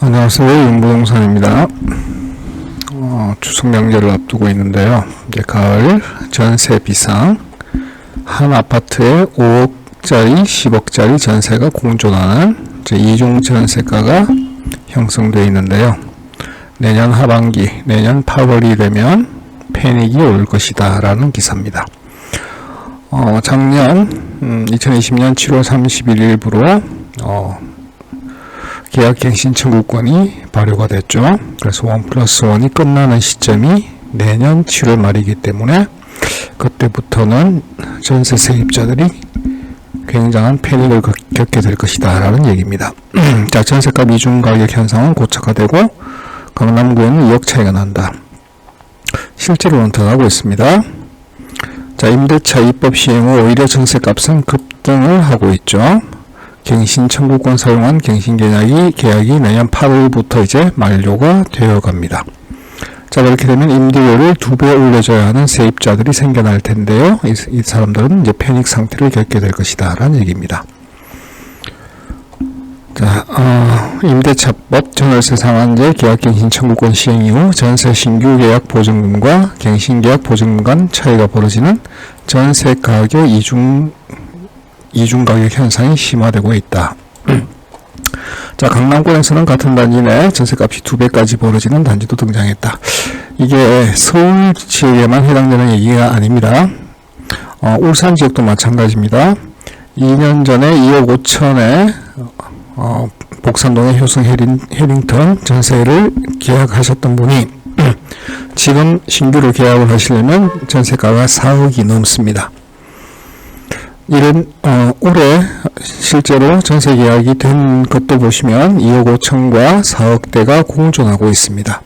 안녕하세요. 윤부동산입니다. 추석 명절을 앞두고 있는데요. 이제 가을 전세 비상, 한 아파트에 5억짜리, 10억짜리 전세가 공존하는 이중 전세가가 형성되어 있는데요. 내년 하반기, 내년 8월이 되면 패닉이 올 것이다 라는 기사입니다. 작년 2020년 7월 31일부로 계약갱신 청구권이 발효가 됐죠. 그래서 1+1이 끝나는 시점이 내년 7월 말이기 때문에 그때부터는 전세 세입자들이 굉장한 패닉을 겪게 될 것이다 라는 얘기입니다. 자, 전세값 이중 가격 현상은 고착화되고 강남구에는 2억 차이가 난다. 실제로는 더 나고 있습니다. 자, 임대차 입법 시행 후 오히려 전세값은 급등을 하고 있죠. 갱신 청구권 사용한 갱신 계약이 내년 8월부터 이제 만료가 되어 갑니다. 자, 그렇게 되면 임대료를 2배 올려줘야 하는 세입자들이 생겨날 텐데요. 이 사람들은 이제 패닉 상태를 겪게 될 것이다 라는 얘기입니다. 자, 임대차법 전월세 상한제 계약갱신 청구권 시행 이후 전세 신규 계약 보증금과 갱신 계약 보증금 간 차이가 벌어지는 전세 가격 이중 가격 현상이 심화되고 있다. 자, 강남권에서는 같은 단지 내 전세값이 2배까지 벌어지는 단지도 등장했다. 이게 서울 지역에만 해당되는 얘기가 아닙니다. 울산 지역도 마찬가지입니다. 2년 전에 2억 5천에 복산동의 효성 해링턴 전세를 계약하셨던 분이 지금 신규로 계약을 하시려면 전세가가 4억이 넘습니다. 이런 올해 실제로 전세 계약이 된 것도 보시면 2억 5천과 4억대가 공존하고 있습니다.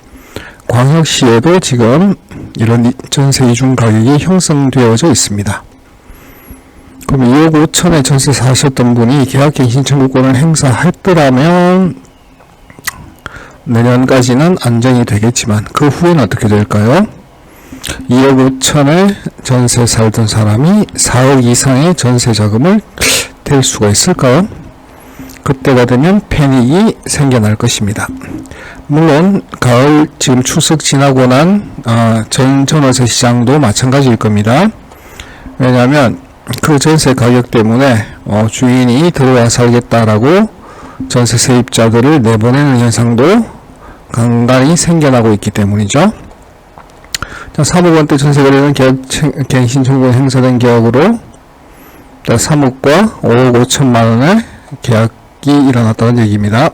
광역시에도 지금 이런 전세 이중 가격이 형성되어져 있습니다. 그럼 2억 5천에 전세 사셨던 분이 계약갱신 청구권을 행사했더라면 내년까지는 안정이 되겠지만 그 후에는 어떻게 될까요? 2억 5천에 전세 살던 사람이 4억 이상의 전세 자금을 댈 수가 있을까요? 그때가 되면 패닉이 생겨날 것입니다. 물론 가을 지금 추석 지나고 난 전월세 시장도 마찬가지일 겁니다. 왜냐하면 그 전세 가격 때문에 주인이 들어와 살겠다라고 전세 세입자들을 내보내는 현상도 간간히 생겨나고 있기 때문이죠. 자, 3억 원대 전세 거래는 갱신 청구권 행사된 계약으로 3억과 5억 5천만 원의 계약이 일어났다는 얘기입니다.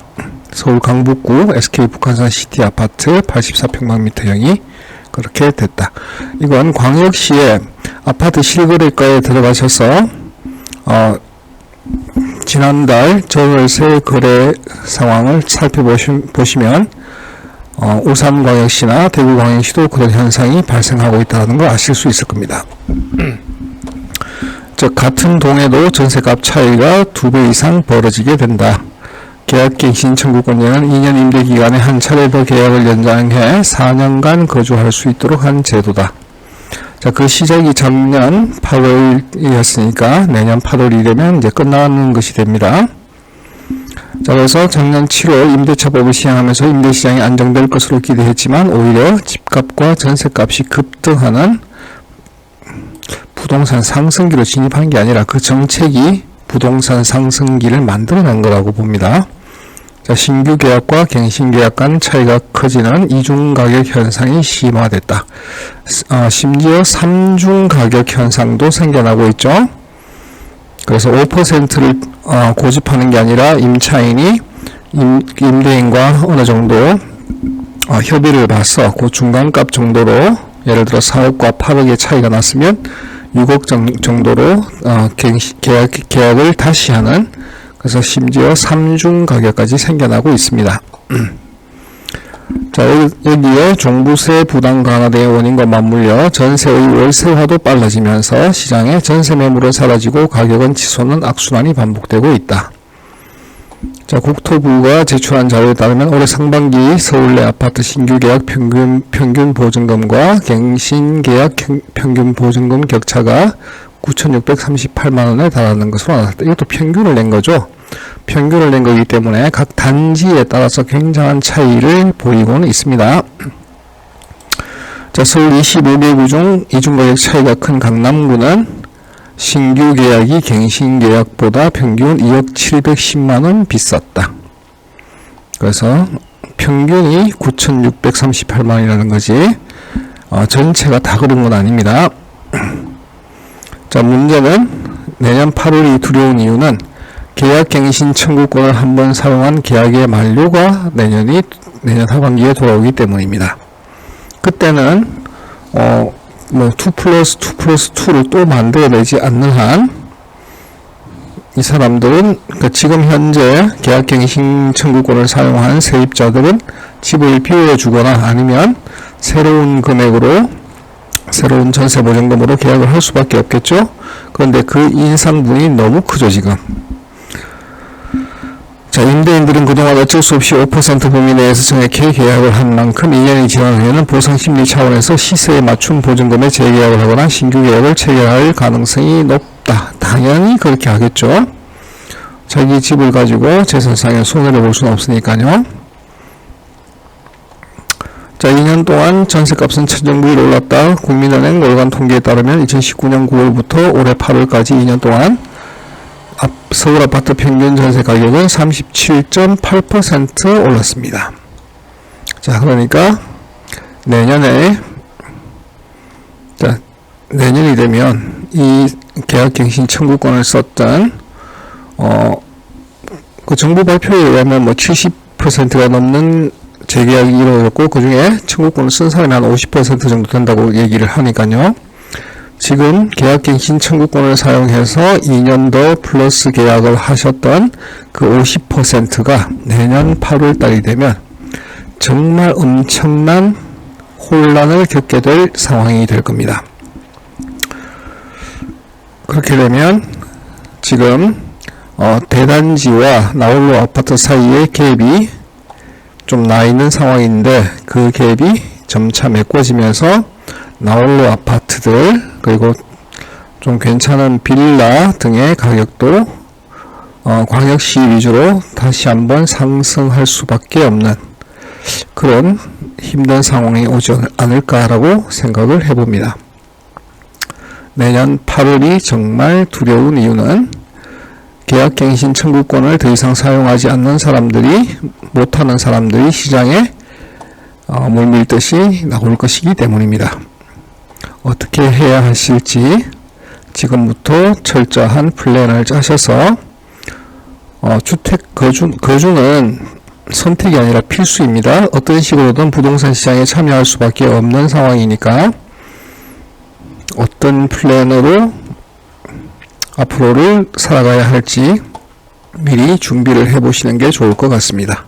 서울 강북구 SK 북한산 시티 아파트 84평방미터형이 그렇게 됐다. 이건 광역시의 아파트 실거래가에 들어가셔서 지난달 전월세 거래 상황을 살펴보시면 울산광역시나 대구광역시도 그런 현상이 발생하고 있다는 걸 아실 수 있을 겁니다. 즉 같은 동에도 전세값 차이가 2배 이상 벌어지게 된다. 계약갱신 청구권자는 2년 임대기간에 한 차례 더 계약을 연장해 4년간 거주할 수 있도록 한 제도다. 자, 그 시작이 작년 8월이었으니까 내년 8월이 되면 이제 끝나는 것이 됩니다. 자, 그래서 작년 7월 임대차법을 시행하면서 임대시장이 안정될 것으로 기대했지만 오히려 집값과 전세값이 급등하는 부동산 상승기로 진입한 게 아니라 그 정책이 부동산 상승기를 만들어낸 거라고 봅니다. 자, 신규 계약과 갱신 계약 간 차이가 커지는 이중 가격 현상이 심화됐다. 심지어 3중 가격 현상도 생겨나고 있죠. 그래서 5%를 고집하는 게 아니라 임차인이 임대인과 어느 정도 협의를 봐서 그 중간값 정도로 예를 들어 4억과 8억의 차이가 났으면 6억 정도로 계약을 다시 하는, 그래서 심지어 3중 가격까지 생겨나고 있습니다. 자, 여기에 종부세 부담 강화의 원인과 맞물려 전세의 월세화도 빨라지면서 시장에 전세 매물은 사라지고 가격은 치솟는 악순환이 반복되고 있다. 자, 국토부가 제출한 자료에 따르면 올해 상반기 서울 내 아파트 신규 계약 평균 보증금과 갱신 계약 평균 보증금 격차가 9,638만원에 달하는 것으로 나타났다. 이것도 평균을 낸 거죠. 평균을 낸 거기 때문에 각 단지에 따라서 굉장한 차이를 보이고는 있습니다. 자, 서울 25개구 중 이중가격 차이가 큰 강남구는 신규 계약이 갱신 계약보다 평균 2억 710만원 비쌌다. 그래서 평균이 9,638만원이라는 거지, 전체가 다 그런 건 아닙니다. 자, 문제는 내년 8월이 두려운 이유는 계약갱신 청구권을 한번 사용한 계약의 만료가 내년 하반기에 돌아오기 때문입니다. 그때는 2+2+2를 또 만들어내지 않는 한 이 사람들은, 그러니까 지금 현재 계약갱신 청구권을 사용한 세입자들은 집을 비워주거나 아니면 새로운 금액으로, 새로운 전세보증금으로 계약을 할 수밖에 없겠죠. 그런데 그 인상분이 너무 크죠, 지금. 자, 임대인들은 그동안 어쩔 수 없이 5% 범위 내에서 정확히 계약을 한 만큼 2년이 지난 후에는 보상심리 차원에서 시세에 맞춘 보증금에 재계약을 하거나 신규 계약을 체결할 가능성이 높다. 당연히 그렇게 하겠죠. 자기 집을 가지고 재산상의 손해를 볼 수는 없으니까요. 자, 2년 동안 전세값은 천정부위로 올랐다. 국민은행 월간 통계에 따르면 2019년 9월부터 올해 8월까지 2년 동안 서울 아파트 평균 전세 가격은 37.8% 올랐습니다. 자, 그러니까 내년이 되면 이 계약갱신 청구권을 썼던 그 정부 발표에 의하면 70%가 넘는 재계약이 이루어졌고, 그 중에 청구권을 쓴 사람이 한 50% 정도 된다고 얘기를 하니까요. 지금 계약갱신 청구권을 사용해서 2년 더 플러스 계약을 하셨던 그 50%가 내년 8월 달이 되면 정말 엄청난 혼란을 겪게 될 상황이 될 겁니다. 그렇게 되면 지금 대단지와 나홀로 아파트 사이의 갭이 좀 나 있는 상황인데, 그 갭이 점차 메꿔지면서 나홀로 아파트들, 그리고 좀 괜찮은 빌라 등의 가격도 광역시 위주로 다시 한번 상승할 수밖에 없는 그런 힘든 상황이 오지 않을까라고 생각을 해봅니다. 내년 8월이 정말 두려운 이유는 계약갱신 청구권을 더 이상 사용하지 않는 사람들이, 못하는 사람들이 시장에 물밀듯이 나올 것이기 때문입니다. 어떻게 해야 하실지 지금부터 철저한 플랜을 짜셔서 주택 거주는 선택이 아니라 필수입니다. 어떤 식으로든 부동산 시장에 참여할 수밖에 없는 상황이니까 어떤 플랜으로 앞으로를 살아가야 할지 미리 준비를 해보시는 게 좋을 것 같습니다.